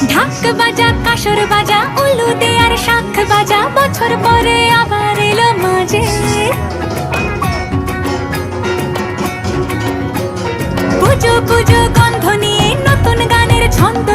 ঢাক বাজা কাসর বাজা উলু দে আর শাঁখ বাজা, বছর পরে আবার এলো মাঝে। পুজো পুজো গন্ধ নিয়ে নতুন গানের ছন্দ